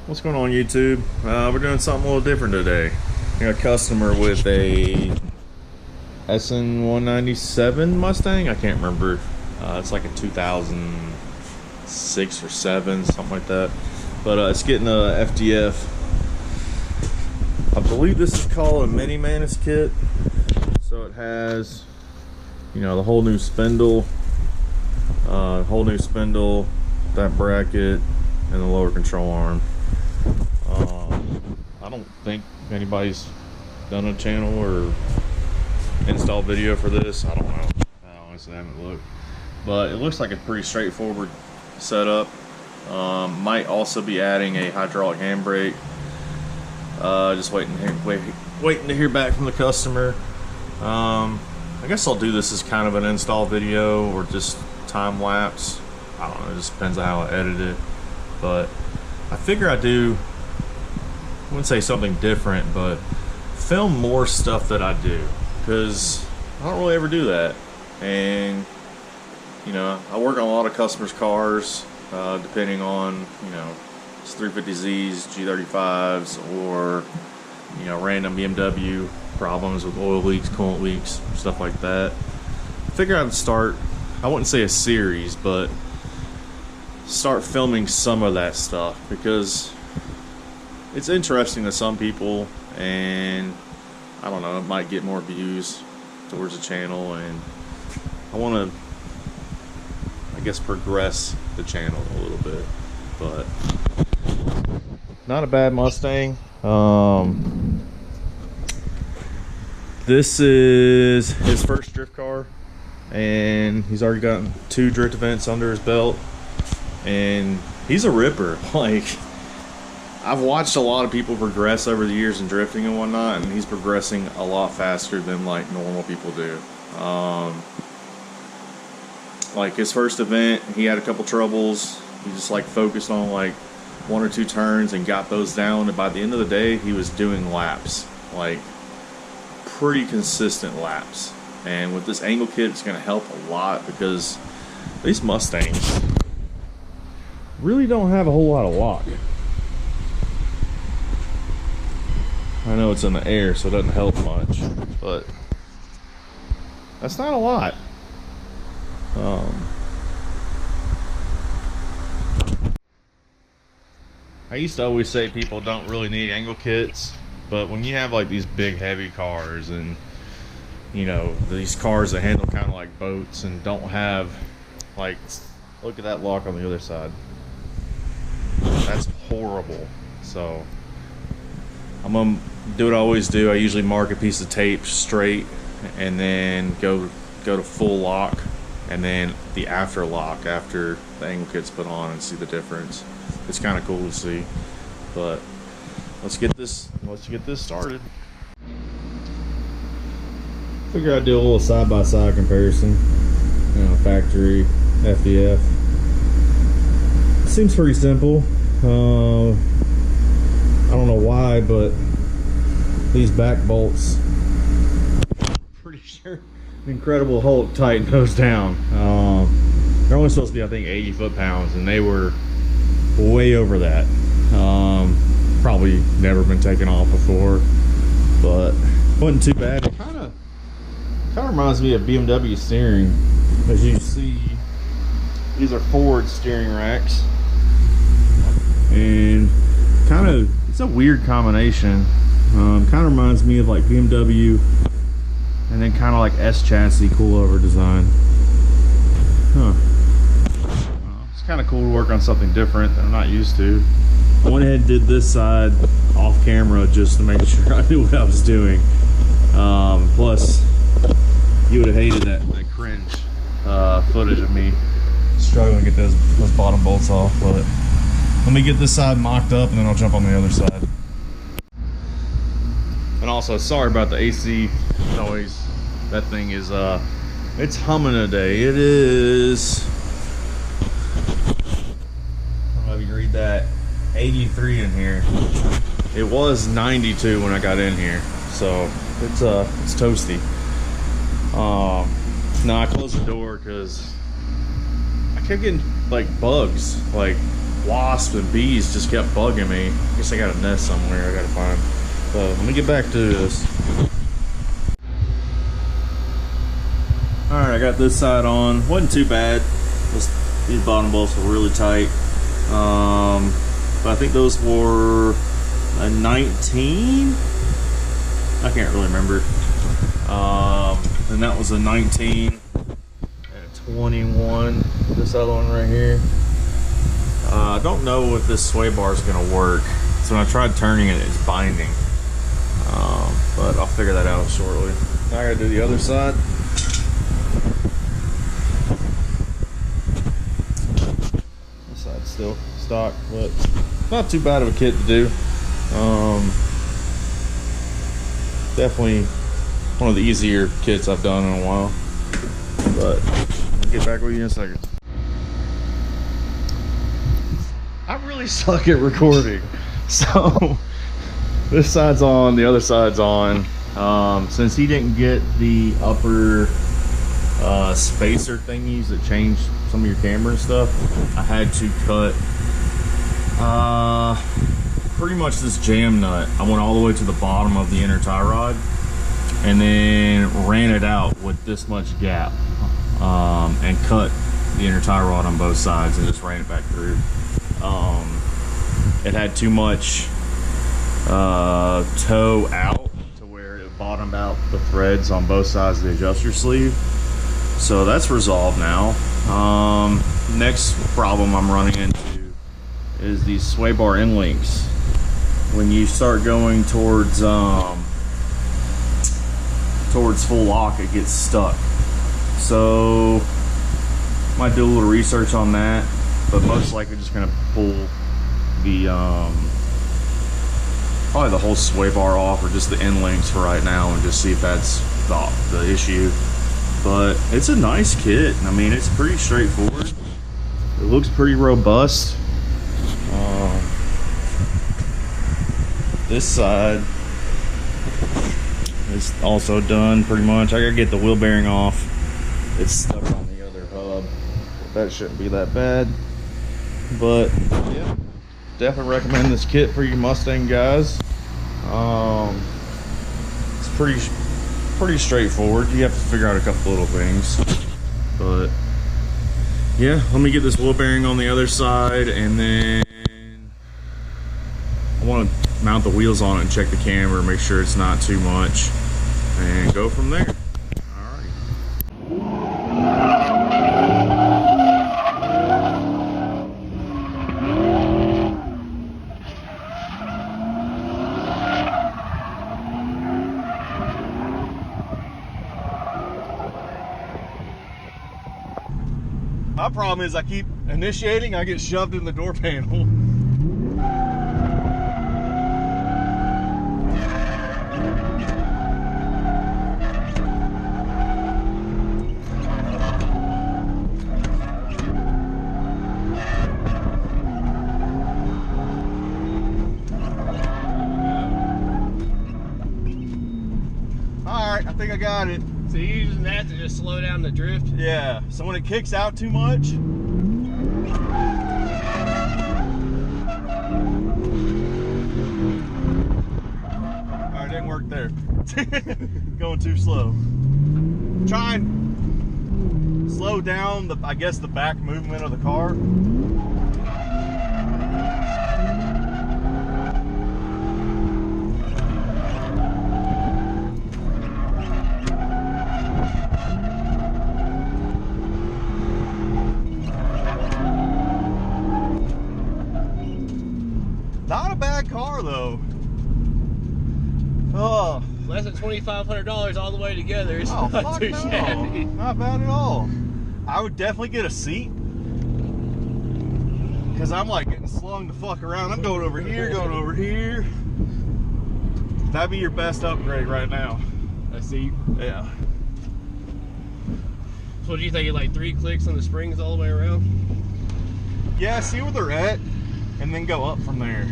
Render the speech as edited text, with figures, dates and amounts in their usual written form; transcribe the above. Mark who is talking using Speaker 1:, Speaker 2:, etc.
Speaker 1: What's going on, YouTube? We're doing something a little different today. We got a customer with a S197 Mustang. I can't remember. It's like a 2006 or 7, something like that. But it's getting a FDF. I believe this is called a Mini Manus kit. So it has, you know, the whole new spindle, that bracket, and the lower control arm. I don't think anybody's done a channel or install video for this. I don't know. I honestly haven't looked, but it looks like a pretty straightforward setup. Might also be adding a hydraulic handbrake. Just waiting to hear back from the customer. I guess I'll do this as kind of an install video or just time lapse. I don't know. It just depends on how I edit it. But I figure I wouldn't say something different, but film more stuff that I do, because I don't really ever do that. And you know, I work on a lot of customers' cars, depending on, you know, it's 350Zs, G35s, or, you know, random BMW problems with oil leaks, coolant leaks, stuff like that. I figure I'd start, I wouldn't say a series, but start filming some of that stuff, because it's interesting to some people, and I don't know, it might get more views towards the channel, and I want to, I guess, progress the channel a little bit. But not a bad Mustang. This is his first drift car, and he's already gotten 2 drift events under his belt, and he's a ripper. Like, I've watched a lot of people progress over the years in drifting and whatnot, and he's progressing a lot faster than like normal people do. Like his first event, he had a couple troubles. He just like focused on like 1 or 2 turns and got those down, and by the end of the day he was doing laps, like pretty consistent laps. And with this angle kit, it's going to help a lot, because these Mustangs really don't have a whole lot of lock. I know it's in the air, so it doesn't help much, but that's not a lot. I used to always say people don't really need angle kits, but when you have like these big heavy cars, and you know, these cars that handle kind of like boats and don't have, like, look at that lock on the other side. That's horrible. So I'm gonna do what I always do. I usually mark a piece of tape straight, and then go to full lock, and then the after lock after the angle kit's put on, and see the difference. It's kind of cool to see. But let's get this started. Figure I'd do a little side-by-side comparison. You know, factory, FDF. Seems pretty simple. I don't know why, but these back bolts, pretty sure Incredible Hulk tightened those down. They're only supposed to be, I think, 80 foot-pounds, and they were way over that. Probably never been taken off before, but wasn't too bad. It kind of reminds me of BMW steering. As you see, these are forward steering racks, and it's a weird combination. Kind of reminds me of like BMW, and then kind of like S chassis coilover design. It's kind of cool to work on something different that I'm not used to. I went ahead and did this side off camera just to make sure I knew what I was doing. Plus, you would have hated that cringe footage of me struggling to get those bottom bolts off. But let me get this side mocked up, and then I'll jump on the other side. And also, sorry about the AC noise. That thing is it's humming today. It is, I don't know if you can read that, 83 in here. It was 92 when I got in here, so it's toasty. No, I closed the door because I kept getting like bugs, like wasps and bees just kept bugging me. I guess I got a nest somewhere I gotta find. So let me get back to this. Alright, I got this side on. Wasn't too bad. These bottom bolts were really tight. But I think those were a 19? I can't really remember. And that was a 19 and a 21. This other one right here. I don't know if this sway bar is going to work. So when I tried turning it, it's binding. But I'll figure that out shortly. Now I got to do the other side. This side's still stock, but not too bad of a kit to do. Definitely one of the easier kits I've done in a while. But I'll get back with you in a second. I really suck at recording, so this side's on, the other side's on. Since he didn't get the upper spacer thingies that change some of your camera and stuff, I had to cut pretty much this jam nut. I went all the way to the bottom of the inner tie rod and then ran it out with this much gap, and cut the inner tie rod on both sides and just ran it back through. It had too much toe out to where it bottomed out the threads on both sides of the adjuster sleeve. So that's resolved now. Next problem I'm running into is these sway bar end links. When you start going towards full lock, it gets stuck. So might do a little research on that, but most likely just gonna pull the probably the whole sway bar off, or just the end links for right now, and just see if that's the issue. But it's a nice kit. I mean, it's pretty straightforward. It looks pretty robust. This side is also done pretty much. I gotta get the wheel bearing off. It's stuck on the other hub. That shouldn't be that bad. But yeah, definitely recommend this kit for you Mustang guys. It's pretty straightforward. You have to figure out a couple little things, but yeah, let me get this wheel bearing on the other side, and then I want to mount the wheels on it and check the camber, make sure it's not too much, and go from there. My problem is I keep initiating, I get shoved in the door panel. Alright, I think I got it.
Speaker 2: So you're using that to just slow down the drift?
Speaker 1: Yeah, so when it kicks out too much, alright, didn't work there. Going too slow. Try and slow down I guess the back movement of the car. Not a bad car though. Oh,
Speaker 2: Less than $2,500 all the way together. It's
Speaker 1: oh,
Speaker 2: not too shabby.
Speaker 1: Not bad at all. I would definitely get a seat, because I'm like getting slung the fuck around. I'm going over here, going over here. That'd be your best upgrade right now.
Speaker 2: A seat?
Speaker 1: Yeah.
Speaker 2: So do you think it like 3 clicks on the springs all the way around?
Speaker 1: Yeah, see where they're at, and then go up from there.